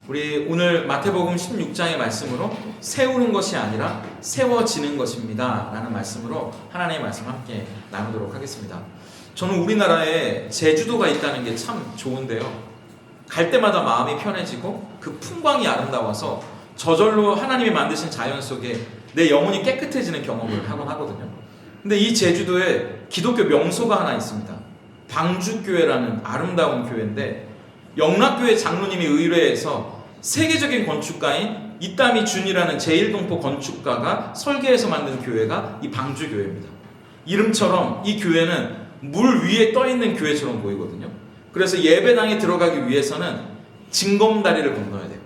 우리 오늘 마태복음 16장의 말씀으로 세우는 것이 아니라 세워지는 것입니다 라는 말씀으로 하나님의 말씀을 함께 나누도록 하겠습니다. 저는 우리나라에 제주도가 있다는 게 참 좋은데요, 갈 때마다 마음이 편해지고 그 풍광이 아름다워서 저절로 하나님이 만드신 자연 속에 내 영혼이 깨끗해지는 경험을 하곤 하거든요. 근데 이 제주도에 기독교 명소가 하나 있습니다. 방주교회라는 아름다운 교회인데, 영락교회 장로님이 의뢰해서 세계적인 건축가인 이따미 준이라는 제1동포 건축가가 설계해서 만든 교회가 이 방주교회입니다. 이름처럼 이 교회는 물 위에 떠있는 교회처럼 보이거든요. 그래서 예배당에 들어가기 위해서는 징검다리를 건너야 돼요.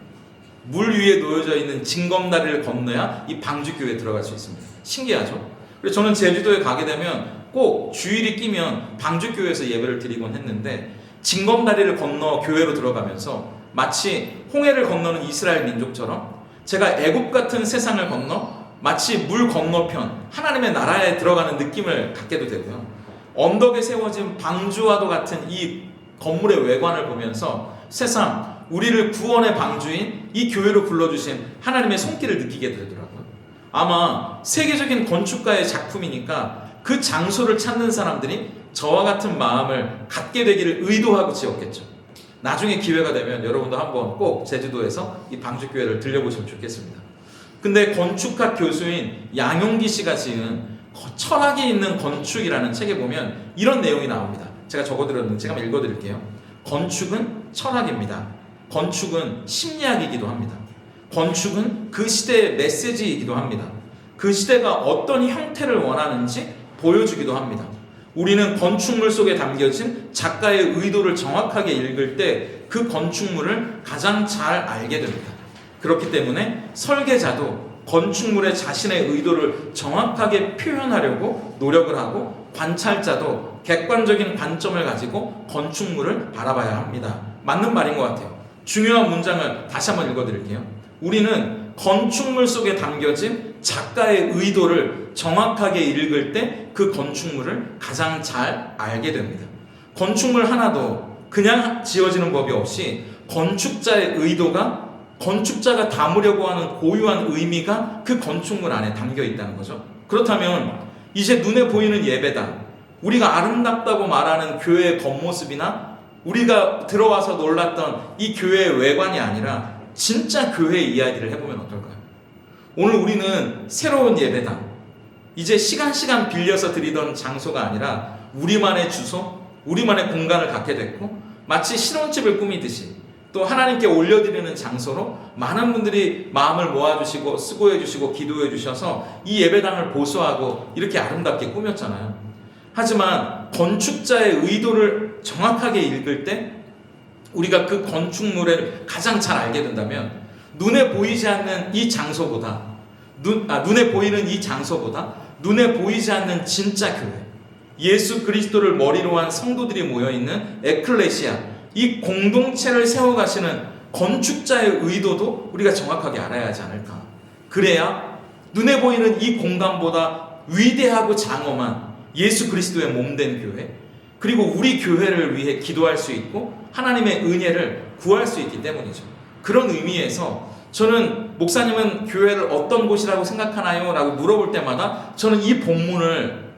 물 위에 놓여져 있는 징검다리를 건너야 이 방주교회에 들어갈 수 있습니다. 신기하죠? 그래서 저는 제주도에 가게 되면 꼭 주일이 끼면 방주교회에서 예배를 드리곤 했는데, 징검다리를 건너 교회로 들어가면서 마치 홍해를 건너는 이스라엘 민족처럼 제가 애굽 같은 세상을 건너 마치 물 건너편 하나님의 나라에 들어가는 느낌을 갖게도 되고요. 언덕에 세워진 방주와도 같은 이 건물의 외관을 보면서 새삼 우리를 구원의 방주인 이 교회로 불러주신 하나님의 손길을 느끼게 되더라고요. 아마 세계적인 건축가의 작품이니까 그 장소를 찾는 사람들이 저와 같은 마음을 갖게 되기를 의도하고 지었겠죠. 나중에 기회가 되면 여러분도 한번 꼭 제주도에서 이 방주교회를 들려보시면 좋겠습니다. 근데 건축학 교수인 양용기 씨가 지은 철학이 있는 건축이라는 책에 보면 이런 내용이 나옵니다. 제가 적어드렸는데 제가 한번 읽어드릴게요. 건축은 철학입니다. 건축은 심리학이기도 합니다. 건축은 그 시대의 메시지이기도 합니다. 그 시대가 어떤 형태를 원하는지 보여주기도 합니다. 우리는 건축물 속에 담겨진 작가의 의도를 정확하게 읽을 때 그 건축물을 가장 잘 알게 됩니다. 그렇기 때문에 설계자도 건축물의 자신의 의도를 정확하게 표현하려고 노력을 하고, 관찰자도 객관적인 관점을 가지고 건축물을 바라봐야 합니다. 맞는 말인 것 같아요. 중요한 문장을 다시 한번 읽어드릴게요. 우리는 건축물 속에 담겨진 작가의 의도를 정확하게 읽을 때 그 건축물을 가장 잘 알게 됩니다. 건축물 하나도 그냥 지어지는 법이 없이 건축자의 의도가, 건축자가 담으려고 하는 고유한 의미가 그 건축물 안에 담겨 있다는 거죠. 그렇다면 이제 눈에 보이는 예배당, 우리가 아름답다고 말하는 교회의 겉모습이나 우리가 들어와서 놀랐던 이 교회의 외관이 아니라 진짜 교회의 이야기를 해보면 어떨까요? 오늘 우리는 새로운 예배당, 이제 시간 빌려서 드리던 장소가 아니라 우리만의 주소, 우리만의 공간을 갖게 됐고, 마치 신혼집을 꾸미듯이 또 하나님께 올려드리는 장소로 많은 분들이 마음을 모아주시고 수고해주시고 기도해주셔서 이 예배당을 보수하고 이렇게 아름답게 꾸몄잖아요. 하지만 건축자의 의도를 정확하게 읽을 때 우리가 그 건축물을 가장 잘 알게 된다면, 눈에 보이지 않는 이 장소보다 눈에 보이는 이 장소보다 눈에 보이지 않는 진짜 교회, 예수 그리스도를 머리로 한 성도들이 모여있는 에클레시아, 이 공동체를 세워가시는 건축자의 의도도 우리가 정확하게 알아야 하지 않을까. 그래야 눈에 보이는 이 공간보다 위대하고 장엄한 예수 그리스도의 몸된 교회, 그리고 우리 교회를 위해 기도할 수 있고 하나님의 은혜를 구할 수 있기 때문이죠. 그런 의미에서 저는 목사님은 교회를 어떤 곳이라고 생각하나요? 라고 물어볼 때마다 저는 이 본문을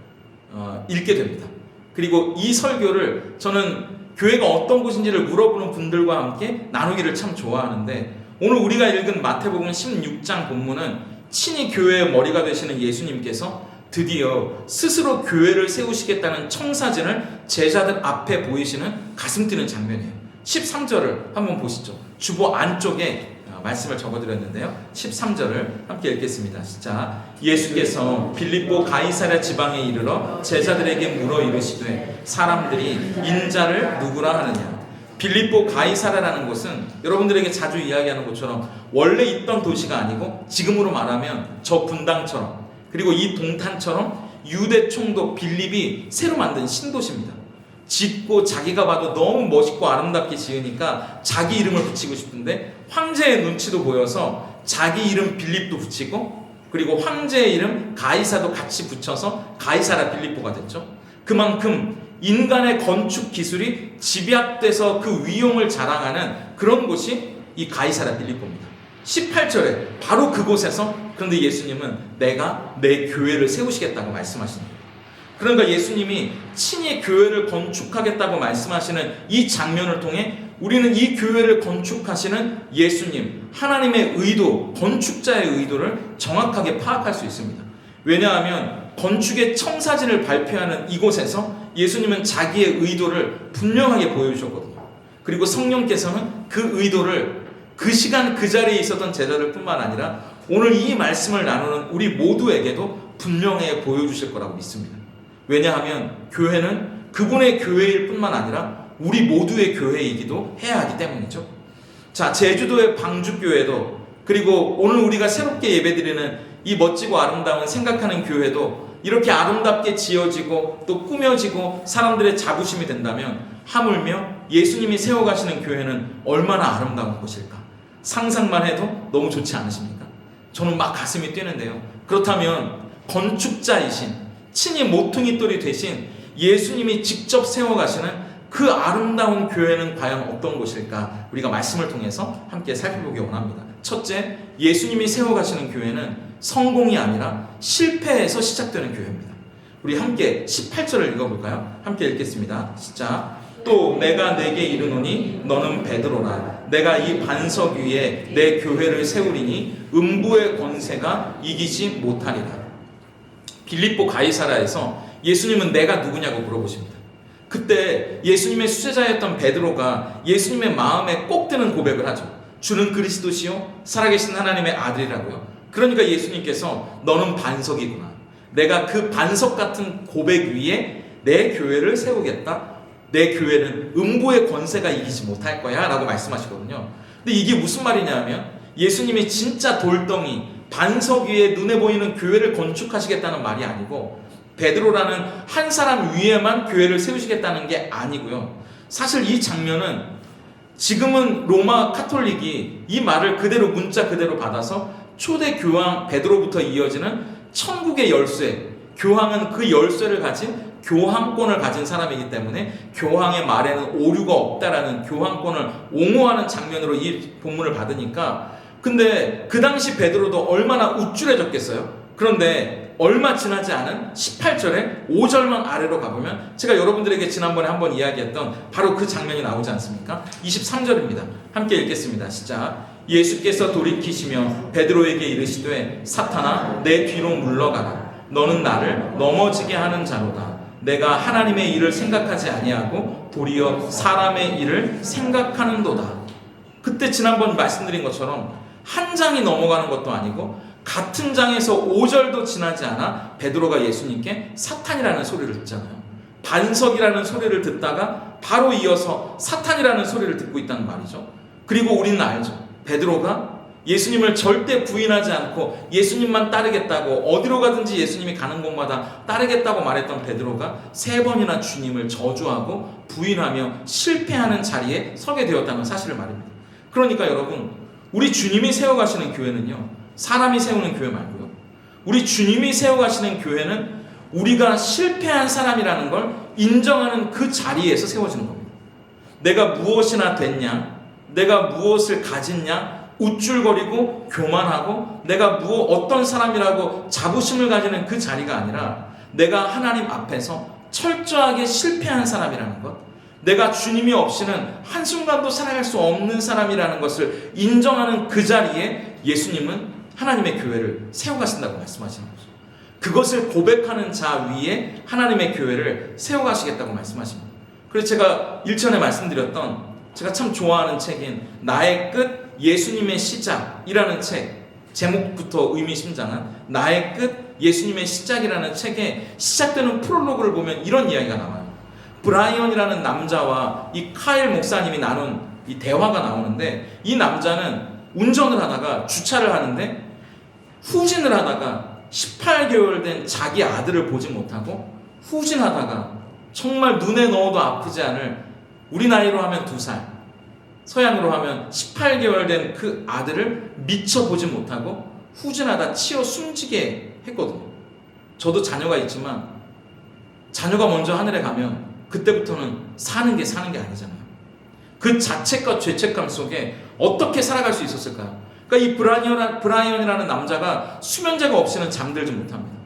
읽게 됩니다. 그리고 이 설교를 저는 교회가 어떤 곳인지를 물어보는 분들과 함께 나누기를 참 좋아하는데, 오늘 우리가 읽은 마태복음 16장 본문은 친히 교회의 머리가 되시는 예수님께서 드디어 스스로 교회를 세우시겠다는 청사진을 제자들 앞에 보이시는 가슴 뛰는 장면이에요. 13절을 한번 보시죠. 주보 안쪽에 말씀을 적어드렸는데요. 13절을 함께 읽겠습니다. 자, 예수께서 빌립보 가이사랴 지방에 이르러 제자들에게 물어 이르시되 사람들이 인자를 누구라 하느냐. 빌립보 가이사랴라는 곳은 여러분들에게 자주 이야기하는 것처럼 원래 있던 도시가 아니고 지금으로 말하면 저 분당처럼, 그리고 이 동탄처럼 유대 총독 빌립이 새로 만든 신도시입니다. 짓고 자기가 봐도 너무 멋있고 아름답게 지으니까 자기 이름을 붙이고 싶은데 황제의 눈치도 보여서 자기 이름 빌립도 붙이고, 그리고 황제의 이름 가이사도 같이 붙여서 가이사랴 빌립보가 됐죠. 그만큼 인간의 건축 기술이 집약돼서 그 위용을 자랑하는 그런 곳이 이 가이사랴 빌립보입니다. 18절에 바로 그곳에서 그런데 예수님은 내가 내 교회를 세우시겠다고 말씀하십니다. 그러니까 예수님이 친히 교회를 건축하겠다고 말씀하시는 이 장면을 통해 우리는 이 교회를 건축하시는 예수님, 하나님의 의도, 건축자의 의도를 정확하게 파악할 수 있습니다. 왜냐하면 건축의 청사진을 발표하는 이곳에서 예수님은 자기의 의도를 분명하게 보여주셨거든요. 그리고 성령께서는 그 의도를 그 시간 그 자리에 있었던 제자들 뿐만 아니라 오늘 이 말씀을 나누는 우리 모두에게도 분명하게 보여주실 거라고 믿습니다. 왜냐하면 교회는 그분의 교회일 뿐만 아니라 우리 모두의 교회이기도 해야 하기 때문이죠. 자, 제주도의 방주교회도, 그리고 오늘 우리가 새롭게 예배드리는 이 멋지고 아름다운 생각하는 교회도 이렇게 아름답게 지어지고 또 꾸며지고 사람들의 자부심이 된다면 하물며 예수님이 세워가시는 교회는 얼마나 아름다운 것일까? 상상만 해도 너무 좋지 않으십니까? 저는 막 가슴이 뛰는데요. 그렇다면 건축자이신, 친히 모퉁이돌이 되신 예수님이 직접 세워가시는 그 아름다운 교회는 과연 어떤 곳일까? 우리가 말씀을 통해서 함께 살펴보기 원합니다. 첫째, 예수님이 세워가시는 교회는 성공이 아니라 실패에서 시작되는 교회입니다. 우리 함께 18절을 읽어볼까요? 함께 읽겠습니다. 시작. 또 내가 네게 이르노니 너는 베드로라. 내가 이 반석 위에 내 교회를 세우리니 음부의 권세가 이기지 못하리라. 빌립보 가이사랴에서 예수님은 내가 누구냐고 물어보십니다. 그때 예수님의 수제자였던 베드로가 예수님의 마음에 꼭 드는 고백을 하죠. 주는 그리스도시요 살아계신 하나님의 아들이라고요. 그러니까 예수님께서 너는 반석이구나. 내가 그 반석 같은 고백 위에 내 교회를 세우겠다. 내 교회는 음부의 권세가 이기지 못할 거야 라고 말씀하시거든요. 근데 이게 무슨 말이냐면 예수님이 진짜 돌덩이 반석 위에 눈에 보이는 교회를 건축하시겠다는 말이 아니고 베드로라는 한 사람 위에만 교회를 세우시겠다는 게 아니고요. 사실 이 장면은 지금은 로마 카톨릭이 이 말을 그대로 문자 그대로 받아서 초대 교황 베드로부터 이어지는 천국의 열쇠, 교황은 그 열쇠를 가진 교황권을 가진 사람이기 때문에 교황의 말에는 오류가 없다라는 교황권을 옹호하는 장면으로 이 본문을 받으니까, 근데 그 당시 베드로도 얼마나 우쭐해졌겠어요. 그런데 얼마 지나지 않은 18절에 5절만 아래로 가보면 제가 여러분들에게 지난번에 한번 이야기했던 바로 그 장면이 나오지 않습니까? 23절입니다. 함께 읽겠습니다. 시작. 예수께서 돌이키시며 베드로에게 이르시되 사탄아 내 뒤로 물러가라. 너는 나를 넘어지게 하는 자로다. 내가 하나님의 일을 생각하지 아니하고 도리어 사람의 일을 생각하는도다. 그때 지난번 말씀드린 것처럼 한 장이 넘어가는 것도 아니고 같은 장에서 5절도 지나지 않아 베드로가 예수님께 사탄이라는 소리를 듣잖아요. 반석이라는 소리를 듣다가 바로 이어서 사탄이라는 소리를 듣고 있다는 말이죠. 그리고 우리는 알죠. 베드로가 예수님을 절대 부인하지 않고 예수님만 따르겠다고, 어디로 가든지 예수님이 가는 곳마다 따르겠다고 말했던 베드로가 3번이나 주님을 저주하고 부인하며 실패하는 자리에 서게 되었다는 사실을 말입니다. 그러니까 여러분, 우리 주님이 세워가시는 교회는요, 사람이 세우는 교회 말고요, 우리 주님이 세워가시는 교회는 우리가 실패한 사람이라는 걸 인정하는 그 자리에서 세워지는 겁니다. 내가 무엇이나 됐냐, 내가 무엇을 가졌냐, 우쭐거리고 교만하고 내가 어떤 사람이라고 자부심을 가지는 그 자리가 아니라 내가 하나님 앞에서 철저하게 실패한 사람이라는 것, 내가 주님이 없이는 한순간도 살아갈 수 없는 사람이라는 것을 인정하는 그 자리에 예수님은 하나님의 교회를 세워가신다고 말씀하시는 거죠. 그것을 고백하는 자 위에 하나님의 교회를 세워가시겠다고 말씀하십니다. 그래서 제가 1전에 말씀드렸던 제가 참 좋아하는 책인 나의 끝 예수님의 시작이라는 책, 제목부터 의미심장한 나의 끝 예수님의 시작이라는 책에 시작되는 프롤로그를 보면 이런 이야기가 나와요. 브라이언이라는 남자와 이 카일 목사님이 나눈 이 대화가 나오는데, 이 남자는 운전을 하다가 주차를 하는데 후진을 하다가 18개월 된 자기 아들을 보지 못하고 후진하다가 정말 눈에 넣어도 아프지 않을, 우리 나이로 하면 2살, 서양으로 하면 18개월 된 그 아들을 미처 보지 못하고 후진하다 치어 숨지게 했거든요. 저도 자녀가 있지만 자녀가 먼저 하늘에 가면 그때부터는 사는 게 아니잖아요. 그 자책과 죄책감 속에 어떻게 살아갈 수 있었을까요? 그러니까 이 브라이언이라는 남자가 수면제가 없이는 잠들지 못합니다.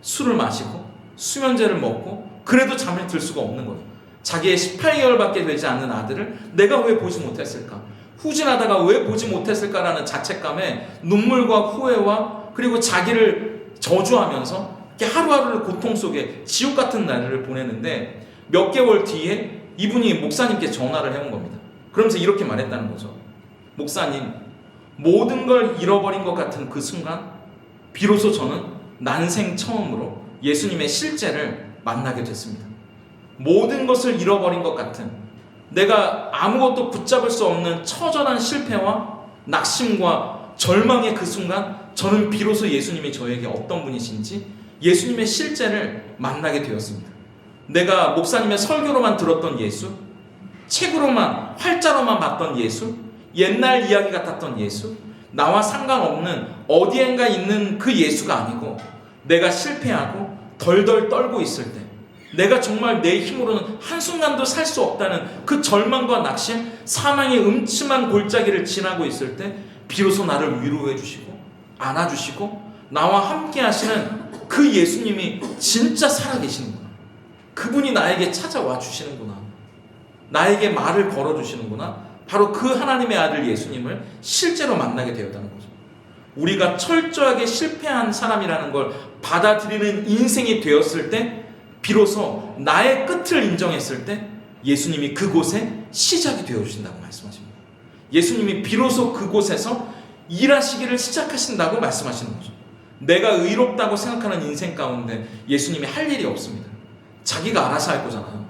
술을 마시고 수면제를 먹고 그래도 잠이 들 수가 없는 거예요. 자기의 18개월밖에 되지 않는 아들을 내가 왜 보지 못했을까? 후진하다가 왜 보지 못했을까라는 자책감에 눈물과 후회와 그리고 자기를 저주하면서 이렇게 하루하루를 고통 속에 지옥 같은 날을 보내는데 몇 개월 뒤에 이분이 목사님께 전화를 해온 겁니다. 그러면서 이렇게 말했다는 거죠. 목사님, 모든 걸 잃어버린 것 같은 그 순간 비로소 저는 난생 처음으로 예수님의 실제를 만나게 됐습니다. 모든 것을 잃어버린 것 같은 내가 아무것도 붙잡을 수 없는 처절한 실패와 낙심과 절망의 그 순간 저는 비로소 예수님이 저에게 어떤 분이신지 예수님의 실제를 만나게 되었습니다. 내가 목사님의 설교로만 들었던 예수, 책으로만 활자로만 봤던 예수, 옛날 이야기 같았던 예수, 나와 상관없는 어디엔가 있는 그 예수가 아니고 내가 실패하고 덜덜 떨고 있을 때 내가 정말 내 힘으로는 한순간도 살 수 없다는 그 절망과 낙심, 사망의 음침한 골짜기를 지나고 있을 때 비로소 나를 위로해 주시고 안아주시고 나와 함께 하시는 그 예수님이 진짜 살아계시는구나. 그분이 나에게 찾아와 주시는구나. 나에게 말을 걸어주시는구나. 바로 그 하나님의 아들 예수님을 실제로 만나게 되었다는 거죠. 우리가 철저하게 실패한 사람이라는 걸 받아들이는 인생이 되었을 때 비로소 나의 끝을 인정했을 때 예수님이 그곳에 시작이 되어주신다고 말씀하십니다. 예수님이 비로소 그곳에서 일하시기를 시작하신다고 말씀하시는 거죠. 내가 의롭다고 생각하는 인생 가운데 예수님이 할 일이 없습니다. 자기가 알아서 할 거잖아요.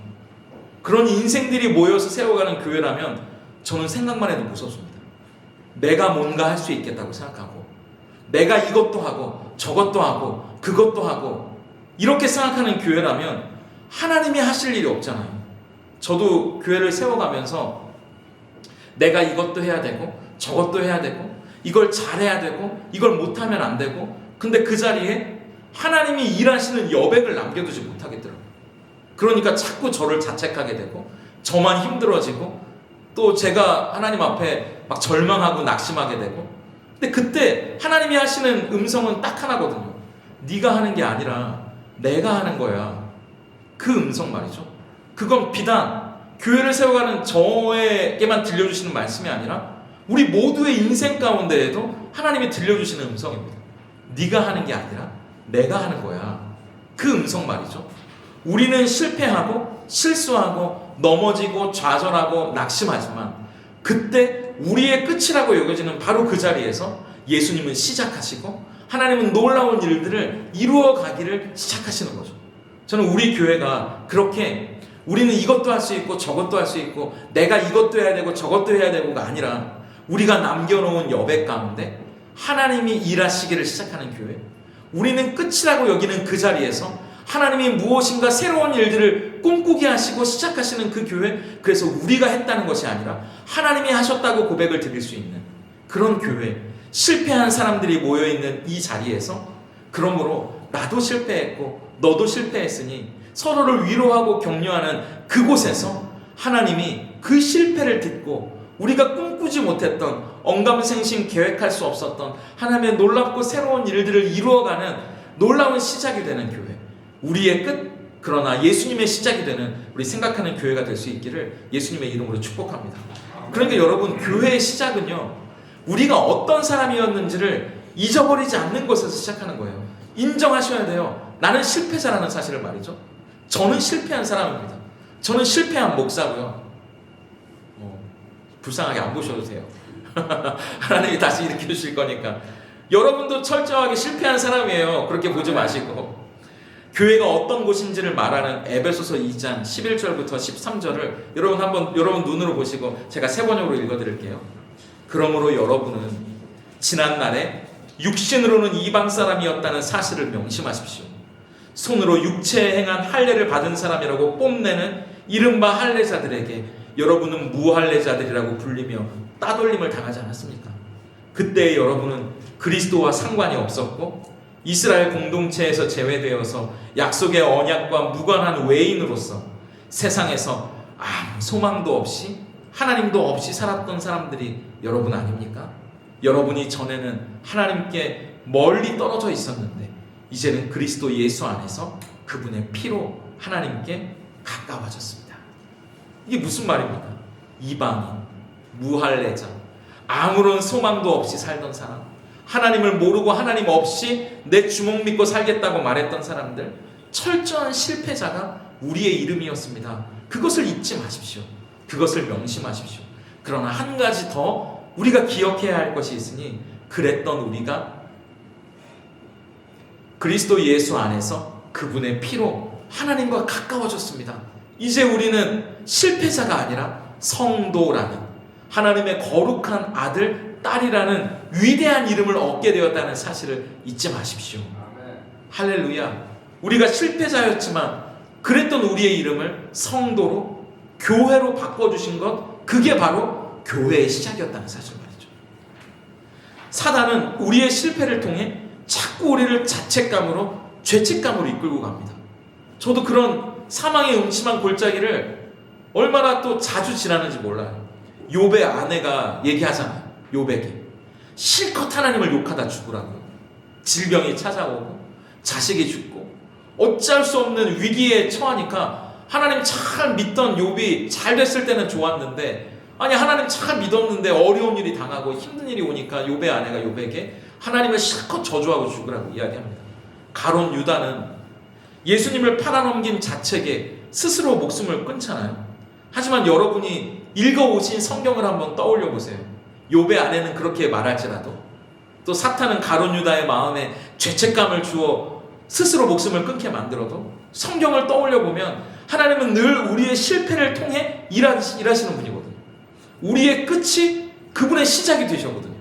그런 인생들이 모여서 세워가는 교회라면 저는 생각만 해도 무섭습니다. 내가 뭔가 할 수 있겠다고 생각하고 내가 이것도 하고 저것도 하고 그것도 하고 이렇게 생각하는 교회라면 하나님이 하실 일이 없잖아요. 저도 교회를 세워가면서 내가 이것도 해야 되고 저것도 해야 되고 이걸 잘해야 되고 이걸 못하면 안 되고 근데 그 자리에 하나님이 일하시는 여백을 남겨두지 못하겠더라고요. 그러니까 자꾸 저를 자책하게 되고 저만 힘들어지고 또 제가 하나님 앞에 막 절망하고 낙심하게 되고 근데 그때 하나님이 하시는 음성은 딱 하나거든요. 네가 하는 게 아니라 내가 하는 거야. 그 음성 말이죠. 그건 비단 교회를 세워가는 저에게만 들려주시는 말씀이 아니라 우리 모두의 인생 가운데에도 하나님이 들려주시는 음성입니다. 네가 하는 게 아니라 내가 하는 거야. 그 음성 말이죠. 우리는 실패하고 실수하고 넘어지고 좌절하고 낙심하지만 그때 우리의 끝이라고 여겨지는 바로 그 자리에서 예수님은 시작하시고 하나님은 놀라운 일들을 이루어 가기를 시작하시는 거죠. 저는 우리 교회가 그렇게 우리는 이것도 할 수 있고 저것도 할 수 있고 내가 이것도 해야 되고 저것도 해야 되고가 아니라 우리가 남겨놓은 여백 가운데 하나님이 일하시기를 시작하는 교회, 우리는 끝이라고 여기는 그 자리에서 하나님이 무엇인가 새로운 일들을 꿈꾸게 하시고 시작하시는 그 교회, 그래서 우리가 했다는 것이 아니라 하나님이 하셨다고 고백을 드릴 수 있는 그런 교회, 실패한 사람들이 모여있는 이 자리에서 그러므로 나도 실패했고 너도 실패했으니 서로를 위로하고 격려하는 그곳에서 하나님이 그 실패를 듣고 우리가 꿈꾸지 못했던 언감생심 계획할 수 없었던 하나님의 놀랍고 새로운 일들을 이루어가는 놀라운 시작이 되는 교회, 우리의 끝 그러나 예수님의 시작이 되는 우리 생각하는 교회가 될 수 있기를 예수님의 이름으로 축복합니다. 그러니까 여러분, 교회의 시작은요 우리가 어떤 사람이었는지를 잊어버리지 않는 곳에서 시작하는 거예요. 인정하셔야 돼요. 나는 실패자라는 사실을 말이죠. 저는 실패한 사람입니다. 저는 실패한 목사고요. 불쌍하게 안 보셔도 돼요. 하나님이 다시 일으켜주실 거니까. 여러분도 철저하게 실패한 사람이에요. 그렇게 보지 마시고. 교회가 어떤 곳인지를 말하는 에베소서 2장 11절부터 13절을 여러분 눈으로 보시고 제가 세 번역으로 읽어드릴게요. 그러므로 여러분은 지난날에 육신으로는 이방 사람이었다는 사실을 명심하십시오. 손으로 육체에 행한 할례를 받은 사람이라고 뽐내는 이른바 할례자들에게 여러분은 무할례자들이라고 불리며 따돌림을 당하지 않았습니까? 그때 여러분은 그리스도와 상관이 없었고 이스라엘 공동체에서 제외되어서 약속의 언약과 무관한 외인으로서 세상에서 아무 소망도 없이 하나님도 없이 살았던 사람들이 여러분 아닙니까? 여러분이 전에는 하나님께 멀리 떨어져 있었는데 이제는 그리스도 예수 안에서 그분의 피로 하나님께 가까워졌습니다. 이게 무슨 말입니까? 이방인, 무할례자, 아무런 소망도 없이 살던 사람, 하나님을 모르고 하나님 없이 내 주먹 믿고 살겠다고 말했던 사람들, 철저한 실패자가 우리의 이름이었습니다. 그것을 잊지 마십시오. 그것을 명심하십시오. 그러나 한 가지 더 우리가 기억해야 할 것이 있으니, 그랬던 우리가 그리스도 예수 안에서 그분의 피로 하나님과 가까워졌습니다. 이제 우리는 실패자가 아니라 성도라는, 하나님의 거룩한 아들, 딸이라는 위대한 이름을 얻게 되었다는 사실을 잊지 마십시오. 할렐루야. 우리가 실패자였지만 그랬던 우리의 이름을 성도로, 교회로 바꿔주신 것, 그게 바로 교회의 시작이었다는 사실 말이죠. 사단은 우리의 실패를 통해 자꾸 우리를 자책감으로, 죄책감으로 이끌고 갑니다. 저도 그런 사망의 음침한 골짜기를 얼마나 또 자주 지나는지 몰라요. 욥의 아내가 얘기하잖아요. 욥에게 실컷 하나님을 욕하다 죽으라고. 질병이 찾아오고 자식이 죽고 어쩔 수 없는 위기에 처하니까, 하나님 잘 믿던 욥이 잘 됐을 때는 좋았는데, 아니 하나님 잘 믿었는데 어려운 일이 당하고 힘든 일이 오니까 욥의 아내가 욥에게 하나님을 실컷 저주하고 죽으라고 이야기합니다. 가론 유다는 예수님을 팔아넘긴 자책에 스스로 목숨을 끊잖아요. 하지만 여러분이 읽어오신 성경을 한번 떠올려 보세요. 욥의 아내는 그렇게 말할지라도, 또 사탄은 가론 유다의 마음에 죄책감을 주어 스스로 목숨을 끊게 만들어도, 성경을 떠올려 보면 하나님은 늘 우리의 실패를 통해 일하시는 분이거든요. 우리의 끝이 그분의 시작이 되셨거든요.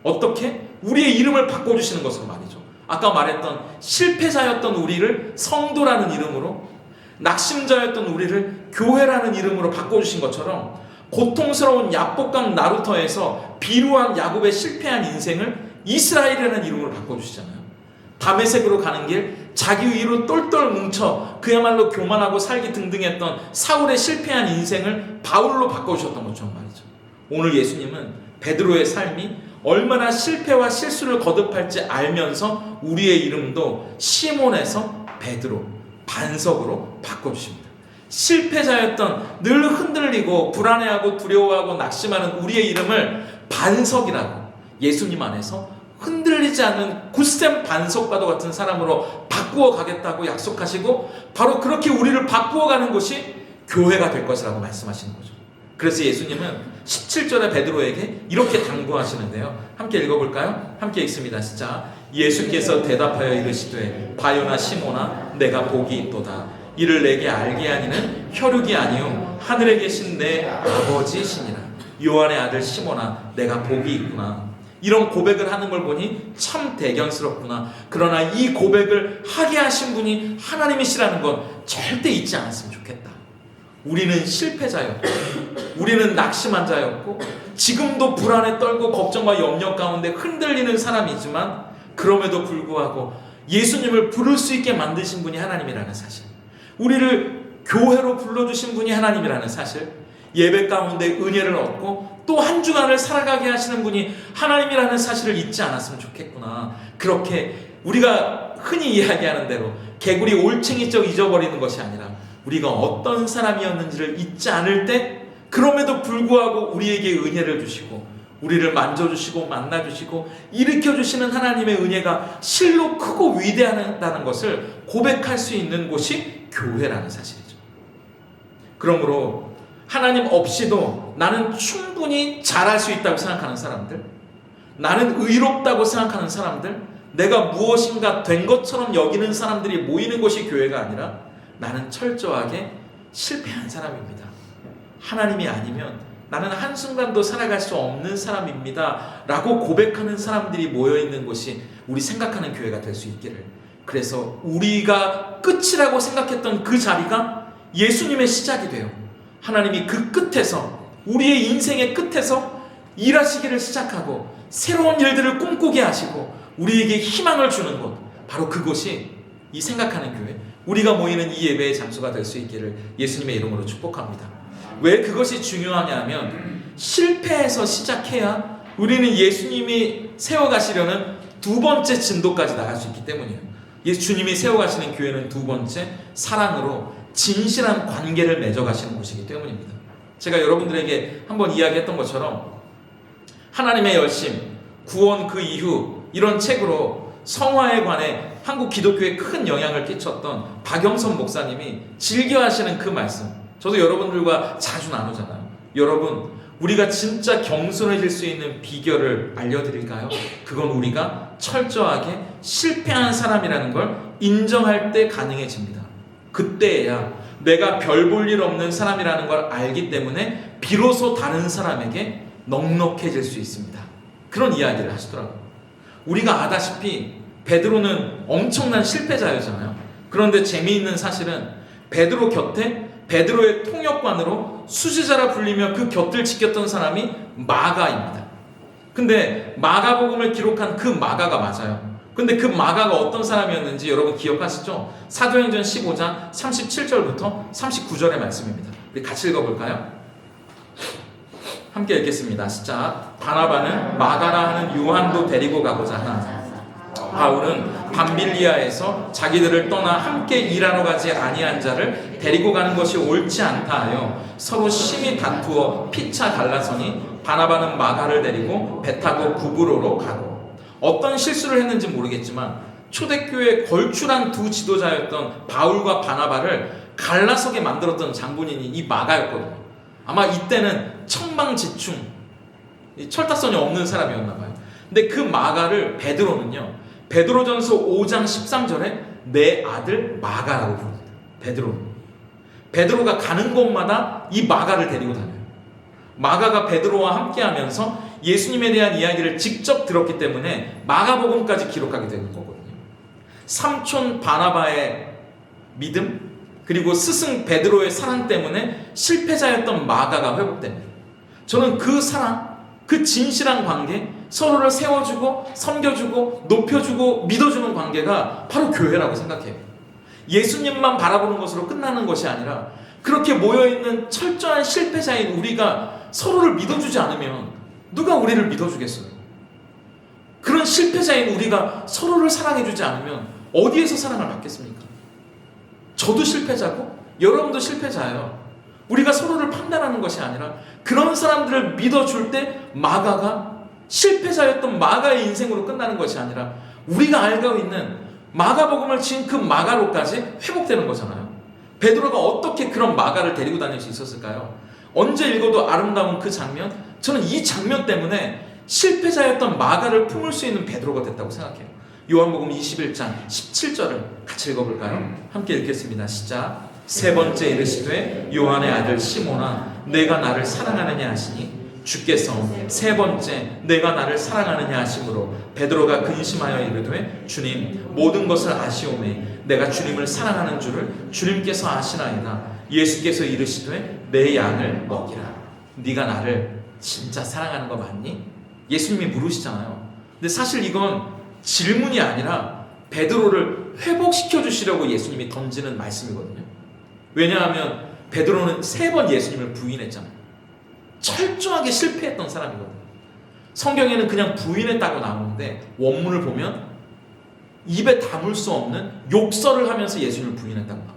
어떻게? 우리의 이름을 바꿔주시는 것으로 말이죠. 아까 말했던 실패자였던 우리를 성도라는 이름으로, 낙심자였던 우리를 교회라는 이름으로 바꿔주신 것처럼, 고통스러운 야복강 나루터에서 비루한 야곱의 실패한 인생을 이스라엘이라는 이름으로 바꿔주시잖아요. 다메섹으로 가는 길 자기 위로 똘똘 뭉쳐 그야말로 교만하고 살기 등등했던 사울의 실패한 인생을 바울로 바꿔주셨던 것처럼 말이죠. 오늘 예수님은 베드로의 삶이 얼마나 실패와 실수를 거듭할지 알면서 우리의 이름도 시몬에서 베드로, 반석으로 바꿔주십니다. 실패자였던, 늘 흔들리고 불안해하고 두려워하고 낙심하는 우리의 이름을 반석이라고, 예수님 안에서 흔들리지 않는 굳센 반석과도 같은 사람으로 바꾸어 가겠다고 약속하시고, 바로 그렇게 우리를 바꾸어 가는 것이 교회가 될 것이라고 말씀하시는 거죠. 그래서 예수님은 17절에 베드로에게 이렇게 당부하시는데요. 함께 읽어볼까요? 함께 읽습니다. 시작. 예수께서 대답하여 이르시되 바요나 시몬아 내가 복이 있도다. 이를 내게 알게 하니는 혈육이 아니요 하늘에 계신 내 아버지시니라. 요한의 아들 시몬아 내가 복이 있구나. 이런 고백을 하는 걸 보니 참 대견스럽구나. 그러나 이 고백을 하게 하신 분이 하나님이시라는 건 절대 잊지 않았으면 좋겠다. 우리는 실패자였고, 우리는 낙심한 자였고, 지금도 불안에 떨고 걱정과 염려 가운데 흔들리는 사람이지만, 그럼에도 불구하고 예수님을 부를 수 있게 만드신 분이 하나님이라는 사실, 우리를 교회로 불러주신 분이 하나님이라는 사실, 예배 가운데 은혜를 얻고 또 한 주간을 살아가게 하시는 분이 하나님이라는 사실을 잊지 않았으면 좋겠구나. 그렇게 우리가 흔히 이야기하는 대로 개구리 올챙이적 잊어버리는 것이 아니라, 우리가 어떤 사람이었는지를 잊지 않을 때, 그럼에도 불구하고 우리에게 은혜를 주시고 우리를 만져주시고 만나주시고 일으켜주시는 하나님의 은혜가 실로 크고 위대하다는 것을 고백할 수 있는 곳이 교회라는 사실이죠. 그러므로 하나님 없이도 나는 충분히 잘할 수 있다고 생각하는 사람들, 나는 의롭다고 생각하는 사람들, 내가 무엇인가 된 것처럼 여기는 사람들이 모이는 곳이 교회가 아니라, 나는 철저하게 실패한 사람입니다. 하나님이 아니면 나는 한순간도 살아갈 수 없는 사람입니다 라고 고백하는 사람들이 모여있는 곳이 우리 생각하는 교회가 될 수 있기를. 그래서 우리가 끝이라고 생각했던 그 자리가 예수님의 시작이 돼요. 하나님이 그 끝에서, 우리의 인생의 끝에서 일하시기를 시작하고 새로운 일들을 꿈꾸게 하시고 우리에게 희망을 주는 곳, 바로 그곳이 이 생각하는 교회, 우리가 모이는 이 예배의 장소가 될 수 있기를 예수님의 이름으로 축복합니다. 왜 그것이 중요하냐면 실패해서 시작해야 우리는 예수님이 세워가시려는 두 번째 진도까지 나갈 수 있기 때문이에요. 예수님이 세워가시는 교회는 두 번째 사랑으로 진실한 관계를 맺어가시는 곳이기 때문입니다. 제가 여러분들에게 한번 이야기했던 것처럼 하나님의 열심, 구원 그 이후 이런 책으로 성화에 관해 한국 기독교에 큰 영향을 끼쳤던 박영선 목사님이 즐겨하시는 그 말씀, 저도 여러분들과 자주 나누잖아요. 여러분, 우리가 진짜 겸손해질 수 있는 비결을 알려드릴까요? 그건 우리가 철저하게 실패한 사람이라는 걸 인정할 때 가능해집니다. 그때야 내가 별 볼 일 없는 사람이라는 걸 알기 때문에 비로소 다른 사람에게 넉넉해질 수 있습니다. 그런 이야기를 하시더라고요. 우리가 아다시피 베드로는 엄청난 실패자였잖아요. 그런데 재미있는 사실은 베드로 곁에 베드로의 통역관으로 수지자라 불리며 그 곁을 지켰던 사람이 마가입니다. 근데 마가복음을 기록한 그 마가가 맞아요. 근데 그 마가가 어떤 사람이었는지 여러분 기억하시죠? 사도행전 15장 37절부터 39절의 말씀입니다. 우리 같이 읽어볼까요? 함께 읽겠습니다. 시작. 바나바는 마가라 하는 요한도 데리고 가고자 하나 바울은 밤빌리아에서 자기들을 떠나 함께 일하러 가지 아니한 자를 데리고 가는 것이 옳지 않다 하여 서로 심히 다투어 피차 갈라서니 바나바는 마가를 데리고 배 타고 구브로로 가고, 어떤 실수를 했는지 모르겠지만 초대교회 걸출한 두 지도자였던 바울과 바나바를 갈라서게 만들었던 장본인이 이 마가였거든요. 아마 이때는 천방지충, 철다선이 없는 사람이었나 봐요. 근데 그 마가를 베드로는요, 베드로전서 5장 13절에 내 아들 마가라고 부릅니다. 베드로가 가는 곳마다 이 마가를 데리고 다녀요. 마가가 베드로와 함께하면서 예수님에 대한 이야기를 직접 들었기 때문에 마가복음까지 기록하게 되는 거거든요. 삼촌 바나바의 믿음, 그리고 스승 베드로의 사랑 때문에 실패자였던 마가가 회복됩니다. 저는 그 사랑, 그 진실한 관계, 서로를 세워주고 섬겨주고 높여주고 믿어주는 관계가 바로 교회라고 생각해요. 예수님만 바라보는 것으로 끝나는 것이 아니라 그렇게 모여있는 철저한 실패자인 우리가 서로를 믿어주지 않으면 누가 우리를 믿어주겠어요? 그런 실패자인 우리가 서로를 사랑해주지 않으면 어디에서 사랑을 받겠습니까? 저도 실패자고 여러분도 실패자예요. 우리가 서로를 판단하는 것이 아니라 그런 사람들을 믿어줄 때 마가가 실패자였던 마가의 인생으로 끝나는 것이 아니라 우리가 알고 있는 마가복음을 지은 그 마가로까지 회복되는 거잖아요. 베드로가 어떻게 그런 마가를 데리고 다닐 수 있었을까요? 언제 읽어도 아름다운 그 장면, 저는 이 장면 때문에 실패자였던 마가를 품을 수 있는 베드로가 됐다고 생각해요. 요한복음 21장 17절을 같이 읽어볼까요? 함께 읽겠습니다. 시작. 세 번째 이르시되 요한의 아들 시몬아 내가 나를 사랑하느냐 하시니 주께서 세 번째 내가 나를 사랑하느냐 하심으로 베드로가 근심하여 이르되 주님 모든 것을 아시오매 내가 주님을 사랑하는 줄을 주님께서 아시나이다. 예수께서 이르시되 내 양을 먹이라. 네가 나를 진짜 사랑하는 거 맞니? 예수님이 물으시잖아요. 근데 사실 이건 질문이 아니라 베드로를 회복시켜 주시려고 예수님이 던지는 말씀이거든요. 왜냐하면 베드로는 3번 예수님을 부인했잖아요. 철저하게 실패했던 사람이거든요. 성경에는 그냥 부인했다고 나오는데 원문을 보면 입에 담을 수 없는 욕설을 하면서 예수님을 부인했다고 나옵니다.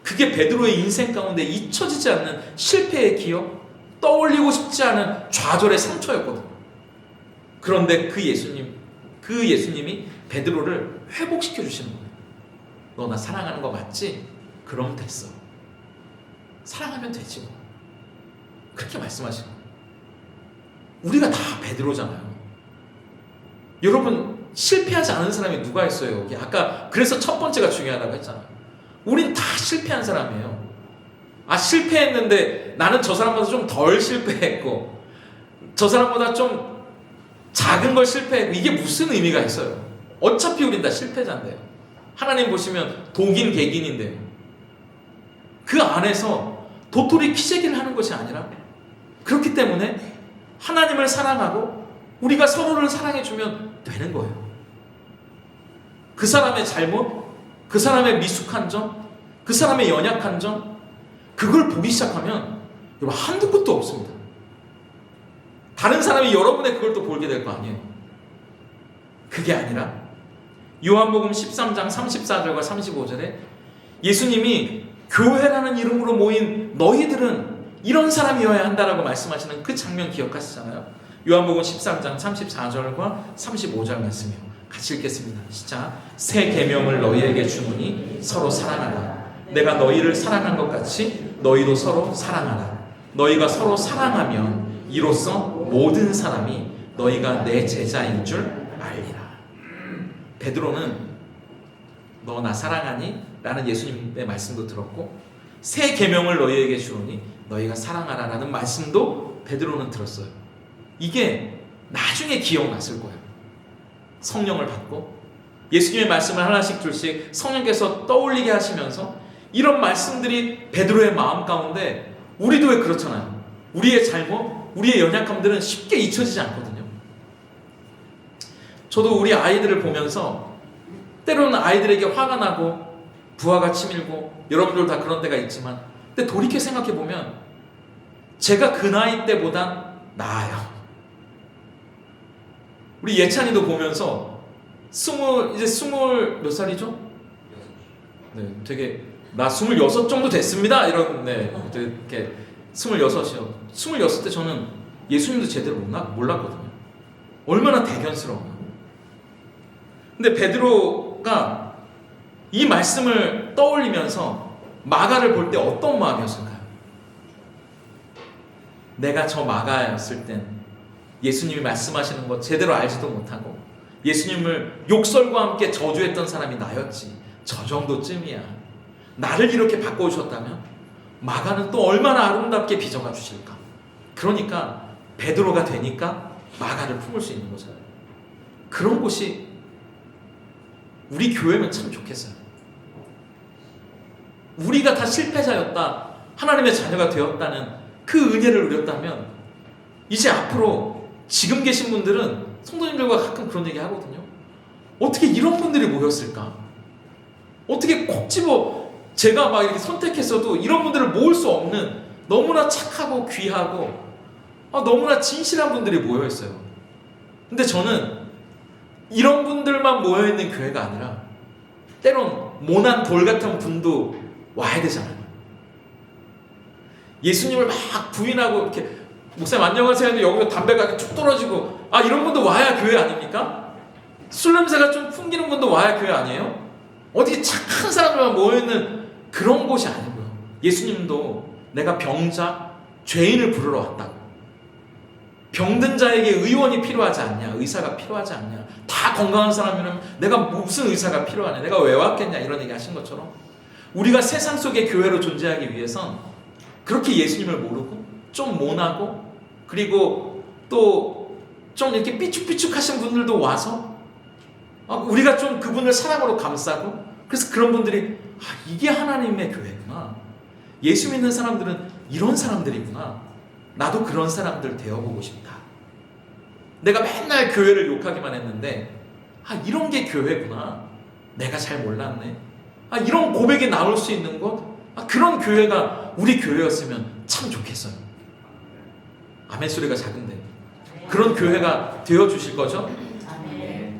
그게 베드로의 인생 가운데 잊혀지지 않는 실패의 기억, 떠올리고 싶지 않은 좌절의 상처였거든요. 그런데 그 예수님이 베드로를 회복시켜 주시는 거예요. 너 나 사랑하는 거 맞지? 그럼 됐어. 사랑하면 되지 뭐. 그렇게 말씀하시는 거예요. 우리가 다 베드로잖아요. 여러분 실패하지 않은 사람이 누가 있어요 여기? 아까 그래서 첫 번째가 중요하다고 했잖아요. 우린 다 실패한 사람이에요. 실패했는데 나는 저 사람보다 좀 덜 실패했고 저 사람보다 좀 작은 걸 실패했고 이게 무슨 의미가 있어요? 어차피 우린 다 실패자인데요. 하나님 보시면 독인 객인인데요. 그 안에서 도토리 키재기를 하는 것이 아니라 그렇기 때문에 하나님을 사랑하고 우리가 서로를 사랑해주면 되는 거예요. 그 사람의 잘못, 그 사람의 미숙한 점, 그 사람의 연약한 점, 그걸 보기 시작하면 여러분 한두 끝도 없습니다. 다른 사람이 여러분의 그걸 또 보게 될 거 아니에요. 그게 아니라 요한복음 13장 34절과 35절에 예수님이 교회라는 이름으로 모인 너희들은 이런 사람이어야 한다라고 말씀하시는 그 장면 기억하시잖아요. 요한복음 13장 34절과 35절 말씀이요. 같이 읽겠습니다. 시작. 새 계명을 너희에게 주노니 서로 사랑하라. 내가 너희를 사랑한 것 같이 너희도 서로 사랑하라. 너희가 서로 사랑하면 이로써 모든 사람이 너희가 내 제자인 줄 알리라. 베드로는 너 나 사랑하니? 라는 예수님의 말씀도 들었고 새 계명을 너희에게 주노니 너희가 사랑하라 라는 말씀도 베드로는 들었어요. 이게 나중에 기억났을 거예요. 성령을 받고 예수님의 말씀을 하나씩 둘씩 성령께서 떠올리게 하시면서 이런 말씀들이 베드로의 마음 가운데 우리도 왜 그렇잖아요. 우리의 잘못, 우리의 연약함들은 쉽게 잊혀지지 않거든요. 저도 우리 아이들을 보면서 때로는 아이들에게 화가 나고 부하가 치밀고 여러분들 다 그런 데가 있지만 근데 돌이켜 생각해보면 제가 그 나이 때보단 나아요. 우리 예찬이도 보면서 이제 스물 몇 살이죠? 네, 되게 나 26 정도 됐습니다. 이런 이렇게 26이요. 26 때 저는 예수님도 제대로 몰랐거든요. 얼마나 대견스러워요. 근데 베드로가 이 말씀을 떠올리면서 마가를 볼 때 어떤 마음이었을까요? 내가 저 마가였을 땐 예수님이 말씀하시는 것 제대로 알지도 못하고 예수님을 욕설과 함께 저주했던 사람이 나였지. 저 정도쯤이야. 나를 이렇게 바꿔주셨다면 마가는 또 얼마나 아름답게 빚어가 주실까. 그러니까 베드로가 되니까 마가를 품을 수 있는 거잖아요. 그런 곳이 우리 교회면 참 좋겠어요. 우리가 다 실패자였다, 하나님의 자녀가 되었다는 그 은혜를 누렸다면 이제 앞으로 지금 계신 분들은 성도님들과 가끔 그런 얘기 하거든요. 어떻게 이런 분들이 모였을까? 어떻게 콕 집어 제가 막 이렇게 선택했어도 이런 분들을 모을 수 없는 너무나 착하고 귀하고 너무나 진실한 분들이 모여있어요. 근데 저는 이런 분들만 모여있는 교회가 아니라 때론 모난 돌 같은 분도 와야 되잖아요. 예수님을 막 부인하고 이렇게 목사님 안녕하세요 하는데 여기서 담배가 쭉 떨어지고 이런 분도 와야 교회 아닙니까? 술 냄새가 좀 풍기는 분도 와야 교회 아니에요? 어디 착한 사람들만 모여있는 그런 곳이 아니고요. 예수님도 내가 병자, 죄인을 부르러 왔다고. 병든 자에게 의원이 필요하지 않냐? 의사가 필요하지 않냐? 다 건강한 사람이라면 내가 무슨 의사가 필요하냐? 내가 왜 왔겠냐? 이런 얘기 하신 것처럼 우리가 세상 속의 교회로 존재하기 위해선 그렇게 예수님을 모르고 좀 모나고 그리고 또 좀 이렇게 삐죽삐죽하신 분들도 와서 우리가 좀 그분을 사랑으로 감싸고 그래서 그런 분들이 이게 하나님의 교회구나. 예수 믿는 사람들은 이런 사람들이구나. 나도 그런 사람들 되어보고 싶다. 내가 맨날 교회를 욕하기만 했는데 이런 게 교회구나. 내가 잘 몰랐네. 이런 고백이 나올 수 있는 것 그런 교회가 우리 교회였으면 참 좋겠어요. 아멘 소리가 작은데 그런 교회가 되어주실 거죠?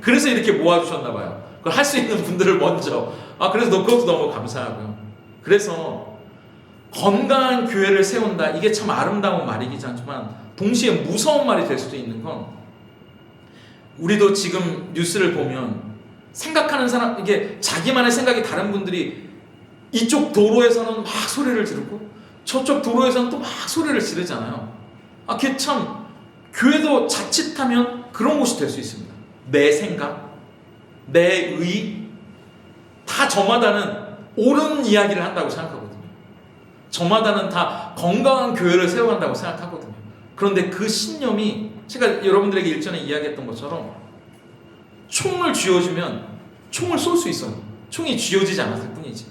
그래서 이렇게 모아주셨나 봐요. 그걸 할 수 있는 분들을 먼저 그래서 그것도 너무 감사하고요. 그래서 건강한 교회를 세운다. 이게 참 아름다운 말이긴 하지만 동시에 무서운 말이 될 수도 있는 건 우리도 지금 뉴스를 보면 생각하는 사람 이게 자기만의 생각이 다른 분들이 이쪽 도로에서는 막 소리를 지르고 저쪽 도로에서는 또 막 소리를 지르잖아요. 그게 참 교회도 자칫하면 그런 곳이 될 수 있습니다. 내 생각, 내 의, 다 저마다는 옳은 이야기를 한다고 생각하거든요. 저마다는 다 건강한 교회를 세워간다고 생각하거든요. 그런데 그 신념이 제가 여러분들에게 일전에 이야기했던 것처럼 총을 쥐어주면 총을 쏠 수 있어요. 총이 쥐어지지 않았을 뿐이지.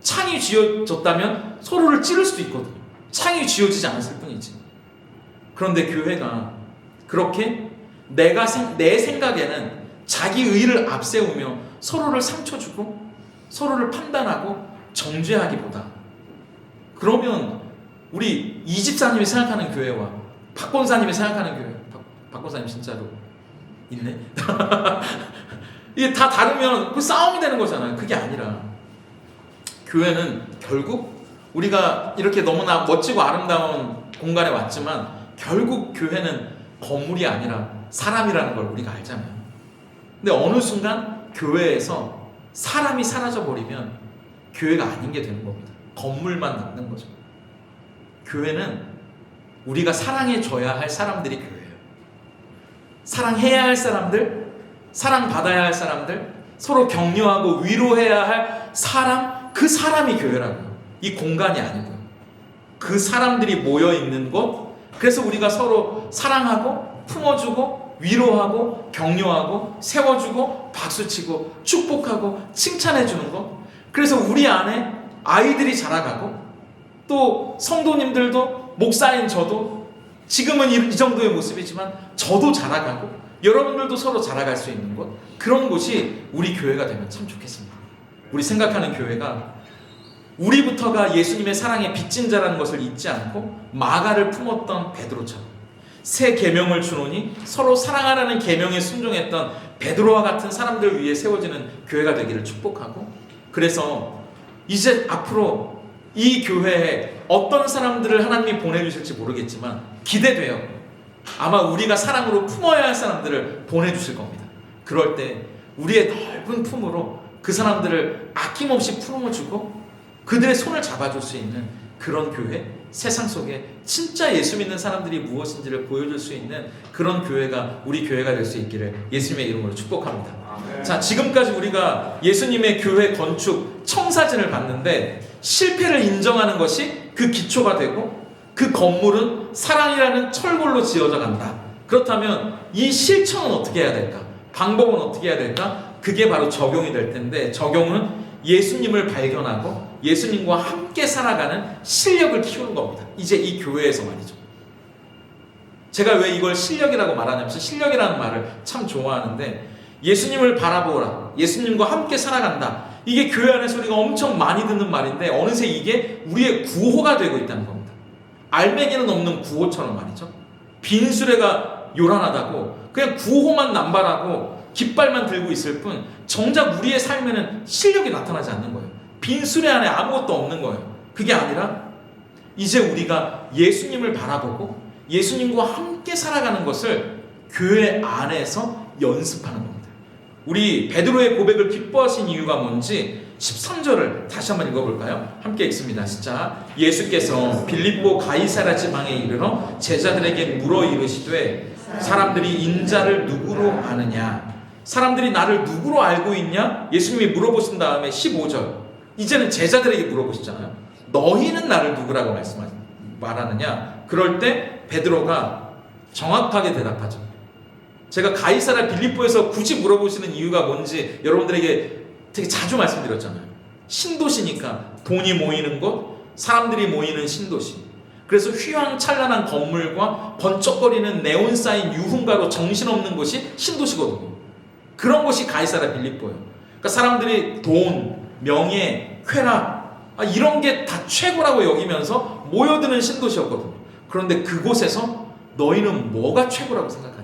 창이 쥐어졌다면 서로를 찌를 수도 있거든요. 창이 쥐어지지 않았을 뿐이지. 그런데 교회가 그렇게 내 생각에는 자기 의를 앞세우며 서로를 상처 주고 서로를 판단하고 정죄하기보다 그러면 우리 이 집사님이 생각하는 교회와 박 권사님이 생각하는 교회, 박 권사님 진짜로 있네? 이게 다 다르면 그 싸움이 되는 거잖아요. 그게 아니라 교회는 결국 우리가 이렇게 너무나 멋지고 아름다운 공간에 왔지만 결국 교회는 건물이 아니라 사람이라는 걸 우리가 알잖아요. 근데 어느 순간 교회에서 사람이 사라져버리면 교회가 아닌 게 되는 겁니다. 건물만 남는 거죠. 교회는 우리가 사랑해줘야 할 사람들이 교회예요. 사랑해야 할 사람들, 사랑받아야 할 사람들, 서로 격려하고 위로해야 할 사람, 그 사람이 교회라고요. 이 공간이 아니고요. 그 사람들이 모여있는 곳, 그래서 우리가 서로 사랑하고 품어주고 위로하고 격려하고 세워주고 박수치고 축복하고 칭찬해주는 것, 그래서 우리 안에 아이들이 자라가고 또 성도님들도 목사인 저도 지금은 이 정도의 모습이지만 저도 자라가고 여러분들도 서로 자라갈 수 있는 곳, 그런 곳이 우리 교회가 되면 참 좋겠습니다. 우리 생각하는 교회가 우리부터가 예수님의 사랑의 빚진 자라는 것을 잊지 않고 마가를 품었던 베드로처럼 새 계명을 주노니 서로 사랑하라는 계명에 순종했던 베드로와 같은 사람들 위해 세워지는 교회가 되기를 축복하고, 그래서 이제 앞으로 이 교회에 어떤 사람들을 하나님이 보내주실지 모르겠지만 기대돼요. 아마 우리가 사랑으로 품어야 할 사람들을 보내주실 겁니다. 그럴 때 우리의 넓은 품으로 그 사람들을 아낌없이 품어주고 그들의 손을 잡아줄 수 있는 그런 교회, 세상 속에 진짜 예수 믿는 사람들이 무엇인지를 보여줄 수 있는 그런 교회가 우리 교회가 될 수 있기를 예수님의 이름으로 축복합니다. 자, 지금까지 우리가 예수님의 교회 건축 청사진을 봤는데 실패를 인정하는 것이 그 기초가 되고 그 건물은 사랑이라는 철골로 지어져 간다. 그렇다면 이 실천은 어떻게 해야 될까? 방법은 어떻게 해야 될까? 그게 바로 적용이 될 텐데, 적용은 예수님을 발견하고 예수님과 함께 살아가는 실력을 키우는 겁니다. 이제 이 교회에서 말이죠. 제가 왜 이걸 실력이라고 말하냐면, 실력이라는 말을 참 좋아하는데, 예수님을 바라보라, 예수님과 함께 살아간다, 이게 교회 안에서 우리가 엄청 많이 듣는 말인데 어느새 이게 우리의 구호가 되고 있다는 겁니다. 알맹이는 없는 구호처럼 말이죠. 빈수레가 요란하다고 그냥 구호만 남발하고 깃발만 들고 있을 뿐 정작 우리의 삶에는 실력이 나타나지 않는 거예요. 빈수레 안에 아무것도 없는 거예요. 그게 아니라 이제 우리가 예수님을 바라보고 예수님과 함께 살아가는 것을 교회 안에서 연습하는 겁니다. 우리 베드로의 고백을 기뻐하신 이유가 뭔지 13절을 다시 한번 읽어볼까요? 함께 읽습니다. 시작. 예수께서 빌립보 가이사랴 지방에 이르러 제자들에게 물어 이르시되 사람들이 인자를 누구로 아느냐? 사람들이 나를 누구로 알고 있냐? 예수님이 물어보신 다음에 15절, 이제는 제자들에게 물어보시잖아요. 너희는 나를 누구라고 말하느냐? 그럴 때 베드로가 정확하게 대답하죠. 제가 가이사랴 빌립보에서 굳이 물어보시는 이유가 뭔지 여러분들에게 되게 자주 말씀드렸잖아요. 신도시니까 돈이 모이는 곳, 사람들이 모이는 신도시. 그래서 휘황찬란한 건물과 번쩍거리는 네온 사인 유흥가로 정신없는 곳이 신도시거든요. 그런 곳이 가이사랴 빌립보예요. 그러니까 사람들이 돈, 명예, 쾌락, 이런 게 다 최고라고 여기면서 모여드는 신도시였거든요. 그런데 그곳에서 너희는 뭐가 최고라고 생각하니?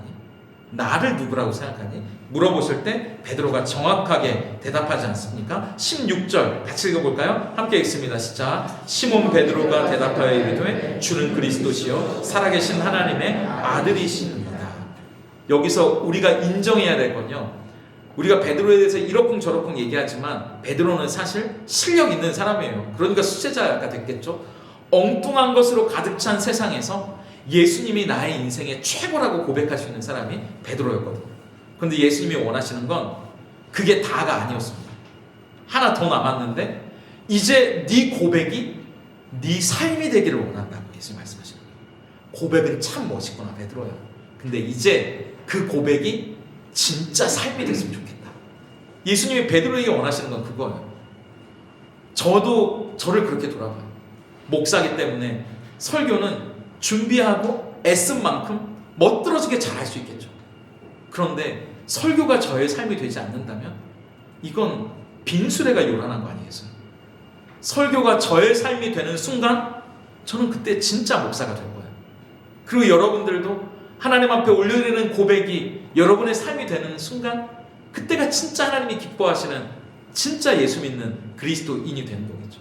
나를 누구라고 생각하니? 물어보실 때 베드로가 정확하게 대답하지 않습니까? 16절 같이 읽어볼까요? 함께 읽습니다. 시작. 시몬 베드로가 대답하여 이르되 주는 그리스도시요 살아계신 하나님의 아들이십니다. 여기서 우리가 인정해야 될 건요, 우리가 베드로에 대해서 이러쿵저러쿵 얘기하지만 베드로는 사실 실력 있는 사람이에요. 그러니까 수제자가 됐겠죠. 엉뚱한 것으로 가득 찬 세상에서 예수님이 나의 인생의 최고라고 고백할 수 있는 사람이 베드로였거든요. 그런데 예수님이 원하시는 건 그게 다가 아니었습니다. 하나 더 남았는데 이제 네 고백이 네 삶이 되기를 원한다고 예수님 말씀하시는 거예요. 고백은 참 멋있구나 베드로야. 근데 이제 그 고백이 진짜 삶이 됐으면 좋겠다. 예수님이 베드로에게 원하시는 건 그거예요. 저도 저를 그렇게 돌아봐요. 목사기 때문에 설교는 준비하고 애쓴 만큼 멋들어지게 잘할 수 있겠죠. 그런데 설교가 저의 삶이 되지 않는다면 이건 빈수레가 요란한 거 아니겠어요? 설교가 저의 삶이 되는 순간 저는 그때 진짜 목사가 된 거예요. 그리고 여러분들도 하나님 앞에 올려드리는 고백이 여러분의 삶이 되는 순간, 그때가 진짜 하나님이 기뻐하시는 진짜 예수 믿는 그리스도인이 되는 거겠죠.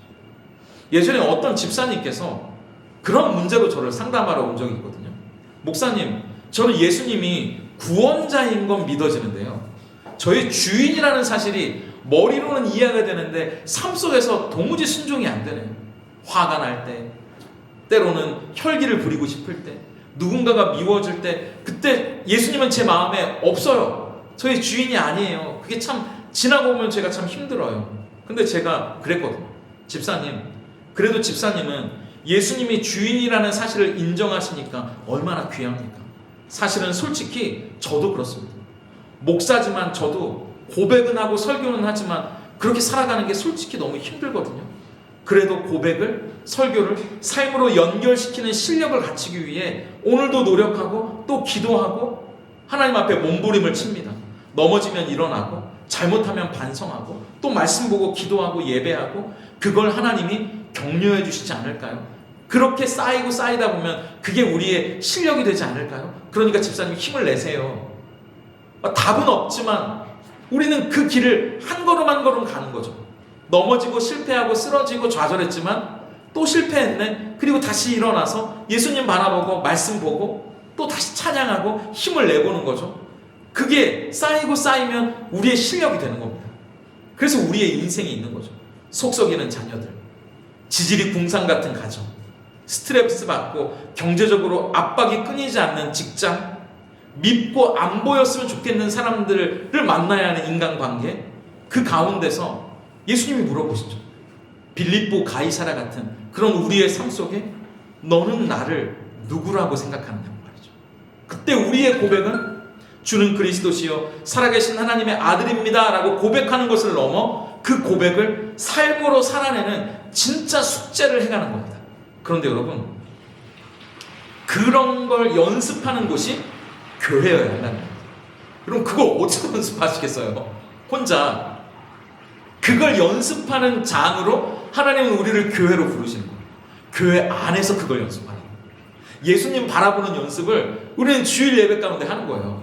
예전에 어떤 집사님께서 그런 문제로 저를 상담하러 온 적이 있거든요. 목사님, 저는 예수님이 구원자인 건 믿어지는데요, 저의 주인이라는 사실이 머리로는 이해가 되는데 삶 속에서 도무지 순종이 안 되네요. 화가 날 때, 때로는 혈기를 부리고 싶을 때, 누군가가 미워질 때, 그때 예수님은 제 마음에 없어요. 저의 주인이 아니에요. 그게 참 지나고 보면 제가 참 힘들어요. 근데 제가 그랬거든요. 집사님, 그래도 집사님은 예수님이 주인이라는 사실을 인정하시니까 얼마나 귀합니까? 사실은 솔직히 저도 그렇습니다. 목사지만 저도 고백은 하고 설교는 하지만 그렇게 살아가는 게 솔직히 너무 힘들거든요. 그래도 고백을, 설교를 삶으로 연결시키는 실력을 갖추기 위해 오늘도 노력하고 또 기도하고 하나님 앞에 몸부림을 칩니다. 넘어지면 일어나고 잘못하면 반성하고 또 말씀 보고 기도하고 예배하고, 그걸 하나님이 격려해 주시지 않을까요? 그렇게 쌓이고 쌓이다 보면 그게 우리의 실력이 되지 않을까요? 그러니까 집사님 힘을 내세요. 답은 없지만 우리는 그 길을 한 걸음 한 걸음 가는 거죠. 넘어지고 실패하고 쓰러지고 좌절했지만 또 실패했네. 그리고 다시 일어나서 예수님 바라보고 말씀 보고 또 다시 찬양하고 힘을 내보는 거죠. 그게 쌓이고 쌓이면 우리의 실력이 되는 겁니다. 그래서 우리의 인생이 있는 거죠. 속 썩이는 자녀들, 지질이 궁상 같은 가정, 스트레스 받고 경제적으로 압박이 끊이지 않는 직장, 밉고 안 보였으면 좋겠는 사람들을 만나야 하는 인간관계, 그 가운데서 예수님이 물어보시죠. 빌립보 가이사라 같은 그런 우리의 삶 속에 너는 나를 누구라고 생각하느냐고 말이죠. 그때 우리의 고백은 주는 그리스도시요 살아계신 하나님의 아들입니다 라고 고백하는 것을 넘어 그 고백을 삶으로 살아내는 진짜 숙제를 해가는 겁니다. 그런데 여러분, 그런 걸 연습하는 곳이 교회여야 한다는 거예요. 그럼 그걸 어떻게 연습하시겠어요? 혼자. 그걸 연습하는 장으로 하나님은 우리를 교회로 부르시는 거예요. 교회 안에서 그걸 연습하는 거예요. 예수님 바라보는 연습을 우리는 주일 예배 가운데 하는 거예요.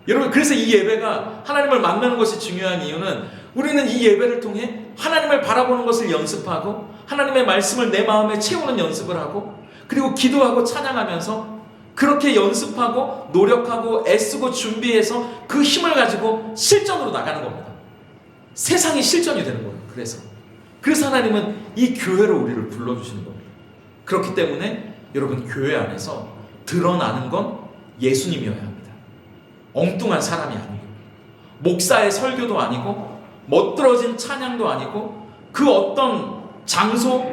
여러분, 그래서 이 예배가 하나님을 만나는 것이 중요한 이유는 우리는 이 예배를 통해 하나님을 바라보는 것을 연습하고 하나님의 말씀을 내 마음에 채우는 연습을 하고, 그리고 기도하고 찬양하면서 그렇게 연습하고 노력하고 애쓰고 준비해서 그 힘을 가지고 실전으로 나가는 겁니다. 세상이 실전이 되는 거예요. 그래서 하나님은 이 교회로 우리를 불러주시는 겁니다. 그렇기 때문에 여러분, 교회 안에서 드러나는 건 예수님이어야 합니다. 엉뚱한 사람이 아니고, 목사의 설교도 아니고, 멋들어진 찬양도 아니고, 그 어떤 장소,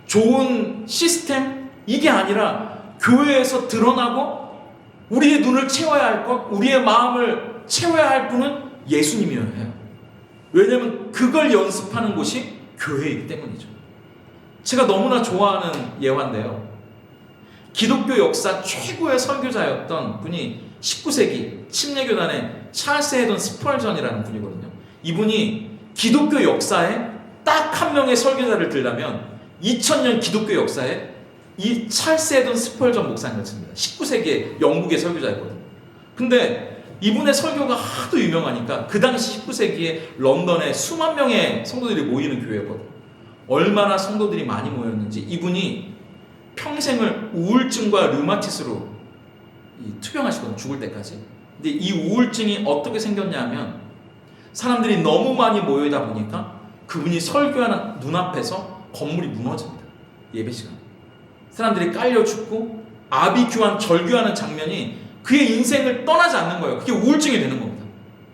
좋은 시스템, 이게 아니라 교회에서 드러나고 우리의 눈을 채워야 할 것, 우리의 마음을 채워야 할 분은 예수님이어야 해요. 왜냐하면 그걸 연습하는 곳이 교회이기 때문이죠. 제가 너무나 좋아하는 예화인데요, 기독교 역사 최고의 설교자였던 분이 19세기 침례교단의 찰스 헤돈 스펄전이라는 분이거든요. 이분이 기독교 역사에 딱 한 명의 설교자를 들라면 2000년 기독교 역사에 이 찰스 헤돈 스펄전 목사님이었습니다. 19세기의 영국의 설교자였거든요. 근데 이분의 설교가 하도 유명하니까 그 당시 19세기에 런던에 수만 명의 성도들이 모이는 교회였거든요. 얼마나 성도들이 많이 모였는지 이분이 평생을 우울증과 류마티스로 투병하시거든요. 죽을 때까지. 근데 이 우울증이 어떻게 생겼냐 하면, 사람들이 너무 많이 모여있다 보니까 그분이 설교하는 눈앞에서 건물이 무너집니다. 예배 시간에 사람들이 깔려 죽고 아비규환 절규하는 장면이 그의 인생을 떠나지 않는 거예요. 그게 우울증이 되는 겁니다.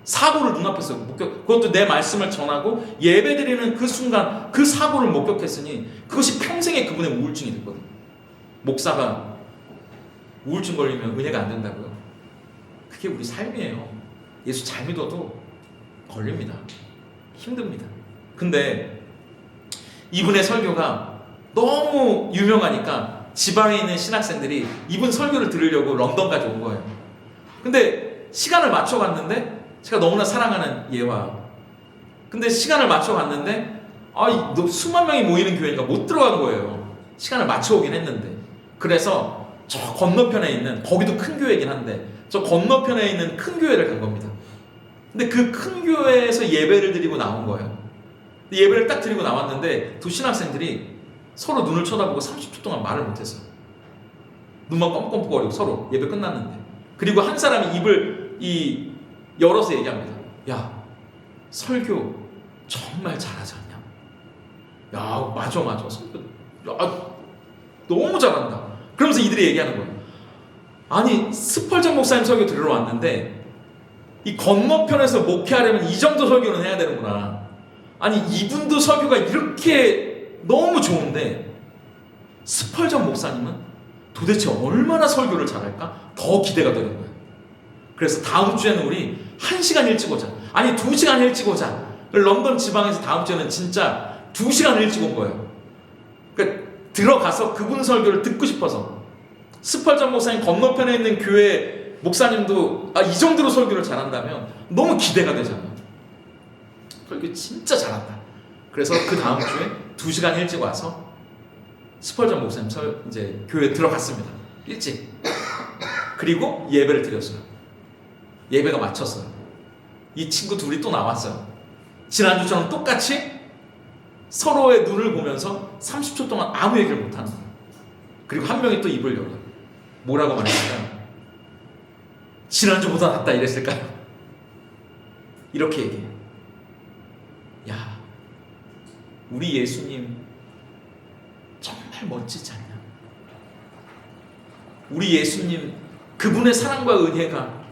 사고를 눈앞에서 그것도 내 말씀을 전하고 예배드리는 그 순간 그 사고를 목격했으니 그것이 평생의 그분의 우울증이 됐거든요. 목사가 우울증 걸리면 은혜가 안 된다고요? 그게 우리 삶이에요. 예수 잘 믿어도 걸립니다. 힘듭니다. 근데 이분의 설교가 너무 유명하니까 지방에 있는 신학생들이 이분 설교를 들으려고 런던까지 온 거예요. 근데 시간을 맞춰 갔는데, 제가 너무나 사랑하는 예화, 근데 시간을 맞춰 갔는데 수만 명이 모이는 교회니까 못 들어간 거예요. 시간을 맞춰오긴 했는데, 그래서 저 건너편에 있는, 거기도 큰 교회이긴 한데 저 건너편에 있는 큰 교회를 간 겁니다. 근데 그 큰 교회에서 예배를 드리고 나온 거예요. 예배를 딱 드리고 나왔는데 두 신학생들이 서로 눈을 쳐다보고 30초 동안 말을 못했어요. 눈만 껌껌거리고 서로 예배 끝났는데. 그리고 한 사람이 입을 열어서 얘기합니다. 야, 설교 정말 잘하지 않냐? 야, 맞아 설교 너무 잘한다. 그러면서 이들이 얘기하는 거예요. 아니, 스펄전 목사님 설교 들으러 왔는데 이 건너편에서 목회하려면 이 정도 설교는 해야 되는구나. 아니, 이분도 설교가 이렇게 너무 좋은데 스펄전 목사님은 도대체 얼마나 설교를 잘할까? 더 기대가 되는 거예요. 그래서 다음 주에는 우리 1시간 일찍 오자. 아니, 2시간 일찍 오자. 런던 지방에서 다음 주에는 진짜 2시간 일찍 온 거예요. 그러니까 들어가서 그분 설교를 듣고 싶어서. 스펄전 목사님 건너편에 있는 교회 목사님도 이 정도로 설교를 잘한다면 너무 기대가 되잖아요. 설교 진짜 잘한다. 그래서 그 다음 주에 2시간 일찍 와서 스펄전 목사님 이제 교회에 들어갔습니다. 일찍. 그리고 예배를 드렸어요. 예배가 마쳤어요. 이 친구 둘이 또 나왔어요. 지난주처럼 똑같이 서로의 눈을 보면서 30초 동안 아무 얘기를 못하는 거예요. 그리고 한 명이 또 입을 열어요. 뭐라고 말했을까요? 지난주보다 낫다 이랬을까요? 이렇게 얘기해요. 야, 우리 예수님 정말 멋지지 않냐? 우리 예수님 그분의 사랑과 은혜가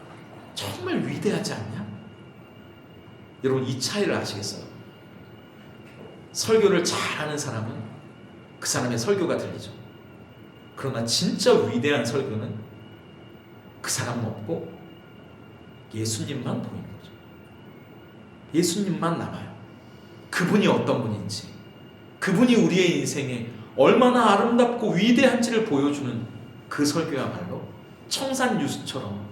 정말 위대하지 않냐? 여러분, 이 차이를 아시겠어요? 설교를 잘하는 사람은 그 사람의 설교가 들리죠. 그러나 진짜 위대한 설교는 그 사람은 없고 예수님만 보이는 거죠. 예수님만 남아요. 그분이 어떤 분인지, 그분이 우리의 인생에 얼마나 아름답고 위대한지를 보여주는 그 설교야말로 청산유수처럼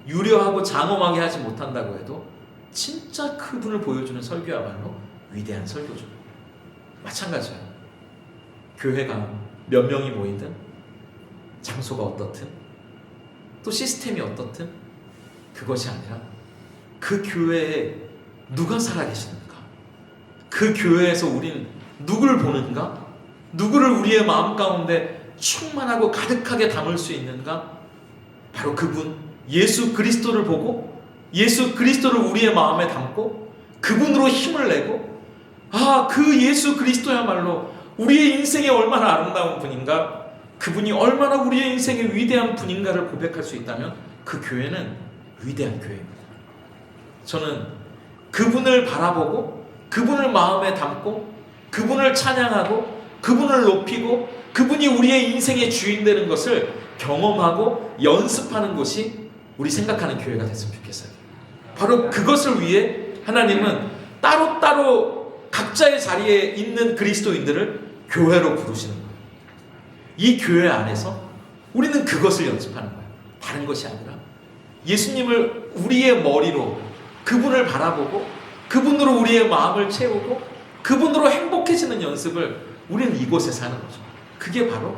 유려하고 장엄하게 하지 못한다고 해도 진짜 그분을 보여주는 설교야말로 위대한 설교죠. 마찬가지예요. 교회가 몇 명이 모이든, 장소가 어떻든, 또 시스템이 어떻든 그것이 아니라 그 교회에 누가 살아계시는가, 그 교회에서 우린 누구를 보는가, 누구를 우리의 마음 가운데 충만하고 가득하게 담을 수 있는가, 바로 그분 예수 그리스도를 보고 예수 그리스도를 우리의 마음에 담고 그분으로 힘을 내고, 그 예수 그리스도야말로 우리의 인생에 얼마나 아름다운 분인가, 그분이 얼마나 우리의 인생에 위대한 분인가를 고백할 수 있다면 그 교회는 위대한 교회입니다. 저는 그분을 바라보고 그분을 마음에 담고 그분을 찬양하고 그분을 높이고 그분이 우리의 인생의 주인 되는 것을 경험하고 연습하는 곳이 우리 생각하는 교회가 됐으면 좋겠어요. 바로 그것을 위해 하나님은 따로따로 각자의 자리에 있는 그리스도인들을 교회로 부르시는 거예요. 이 교회 안에서 우리는 그것을 연습하는 거예요. 다른 것이 아니라 예수님을 우리의 머리로, 그분을 바라보고 그분으로 우리의 마음을 채우고 그분으로 행복해지는 연습을 우리는 이곳에서 하는 거죠. 그게 바로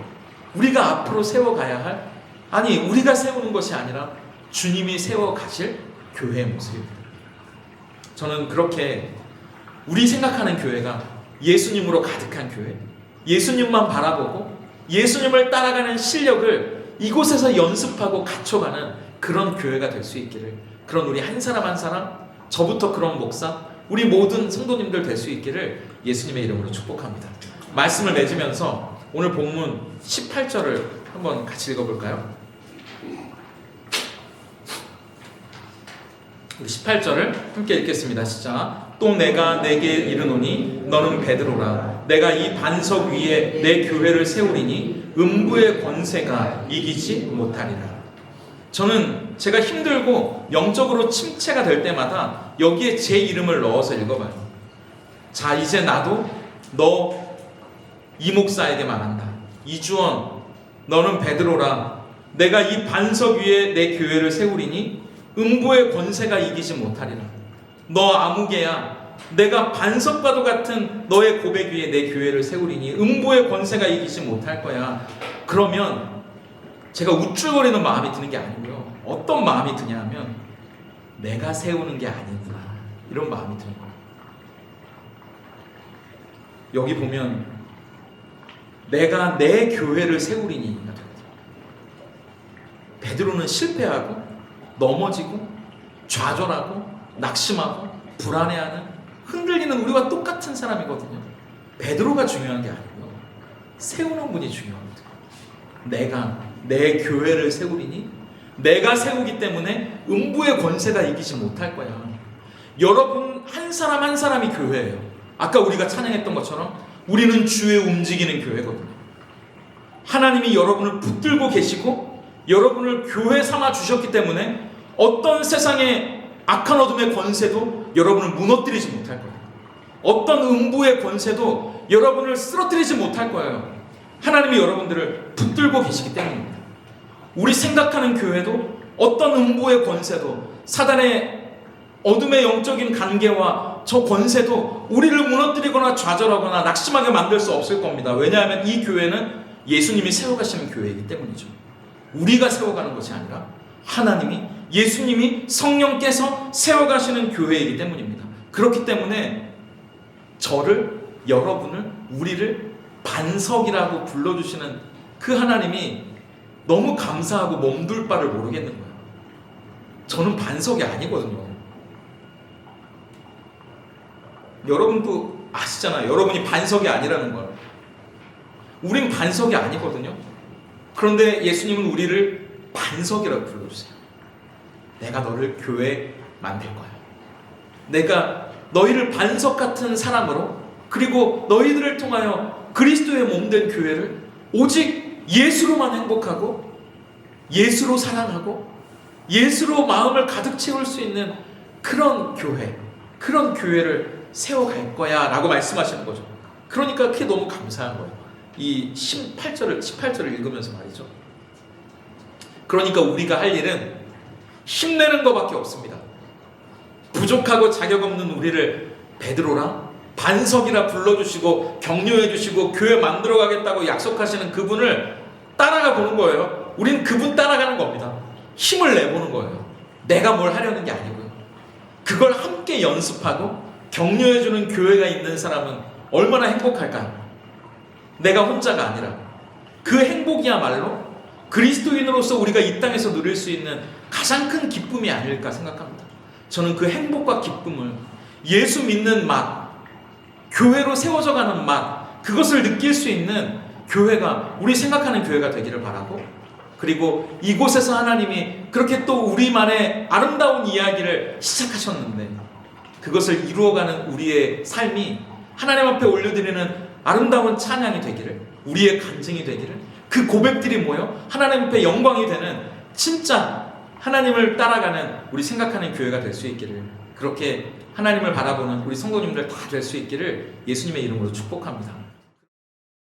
우리가 앞으로 세워가야 할, 아니 우리가 세우는 것이 아니라 주님이 세워가실 교회의 모습입니다. 저는 그렇게 우리 생각하는 교회가 예수님으로 가득한 교회, 예수님만 바라보고 예수님을 따라가는 실력을 이곳에서 연습하고 갖춰가는 그런 교회가 될 수 있기를, 그런 우리 한 사람 한 사람, 저부터 그런 목사, 우리 모든 성도님들 될 수 있기를 예수님의 이름으로 축복합니다. 말씀을 맺으면서 오늘 본문 18절을 한번 같이 읽어볼까요? 우리 18절을 함께 읽겠습니다. 시작. 또 내가 내게 이르노니 너는 베드로라. 내가 이 반석 위에 내 교회를 세우리니 음부의 권세가 이기지 못하리라. 저는 제가 힘들고 영적으로 침체가 될 때마다 여기에 제 이름을 넣어서 읽어봐요. 자, 이제 나도 너 이 목사에게 말한다. 이주원, 너는 베드로라. 내가 이 반석 위에 내 교회를 세우리니 음부의 권세가 이기지 못하리라. 너 아무개야, 내가 반석과도 같은 너의 고백 위에 내 교회를 세우리니 음부의 권세가 이기지 못할 거야. 그러면 제가 우쭐거리는 마음이 드는 게 아니고요. 어떤 마음이 드냐 하면 내가 세우는 게 아니구나, 이런 마음이 드는 거예요. 여기 보면 내가 내 교회를 세우리니가 되거든요. 베드로는 실패하고 넘어지고 좌절하고 낙심하고 불안해하는, 흔들리는 우리와 똑같은 사람이거든요. 베드로가 중요한 게 아니고요, 세우는 분이 중요합니다. 내가 내 교회를 세우리니 내가 세우기 때문에 음부의 권세가 이기지 못할 거야. 여러분 한 사람 한 사람이 교회예요. 아까 우리가 찬양했던 것처럼 우리는 주의 움직이는 교회거든요. 하나님이 여러분을 붙들고 계시고 여러분을 교회 삼아 주셨기 때문에 어떤 세상의 악한 어둠의 권세도 여러분을 무너뜨리지 못할 거예요. 어떤 음부의 권세도 여러분을 쓰러뜨리지 못할 거예요. 하나님이 여러분들을 붙들고 계시기 때문입니다. 우리 생각하는 교회도 어떤 음부의 권세도, 사단의 어둠의 영적인 관계와 저 권세도 우리를 무너뜨리거나 좌절하거나 낙심하게 만들 수 없을 겁니다. 왜냐하면 이 교회는 예수님이 세워가시는 교회이기 때문이죠. 우리가 세워가는 것이 아니라 하나님이, 예수님이, 성령께서 세워가시는 교회이기 때문입니다. 그렇기 때문에 저를, 여러분을, 우리를 반석이라고 불러주시는 그 하나님이 너무 감사하고 몸둘 바를 모르겠는 거예요. 저는 반석이 아니거든요. 여러분도 아시잖아요. 여러분이 반석이 아니라는 걸. 우린 반석이 아니거든요. 그런데 예수님은 우리를 반석이라고 불러주세요. 내가 너를 교회 만들 거야. 내가 너희를 반석 같은 사람으로, 그리고 너희들을 통하여 그리스도의 몸된 교회를 오직 예수로만 행복하고 예수로 사랑하고 예수로 마음을 가득 채울 수 있는 그런 교회, 그런 교회를 세워갈 거야 라고 말씀하시는 거죠. 그러니까 그게 너무 감사한 거예요. 이 18절을 읽으면서 말이죠. 그러니까 우리가 할 일은 힘내는 것밖에 없습니다. 부족하고 자격 없는 우리를 베드로랑 반석이라 불러주시고 격려해주시고 교회 만들어가겠다고 약속하시는 그분을 따라가 보는 거예요. 우린 그분 따라가는 겁니다. 힘을 내보는 거예요. 내가 뭘 하려는 게 아니고요. 그걸 함께 연습하고 격려해주는 교회가 있는 사람은 얼마나 행복할까요? 내가 혼자가 아니라 그 행복이야말로 그리스도인으로서 우리가 이 땅에서 누릴 수 있는 가장 큰 기쁨이 아닐까 생각합니다. 저는 그 행복과 기쁨을, 예수 믿는 맛, 교회로 세워져 가는 맛, 그것을 느낄 수 있는 교회가, 우리 생각하는 교회가 되기를 바라고, 그리고 이곳에서 하나님이 그렇게 또 우리만의 아름다운 이야기를 시작하셨는데 그것을 이루어가는 우리의 삶이 하나님 앞에 올려드리는 아름다운 찬양이 되기를, 우리의 간증이 되기를, 그 고백들이 모여 하나님 앞에 영광이 되는 진짜 하나님을 따라가는 우리 생각하는 교회가 될 수 있기를, 그렇게 하나님을 바라보는 우리 성도님들 다 될 수 있기를 예수님의 이름으로 축복합니다.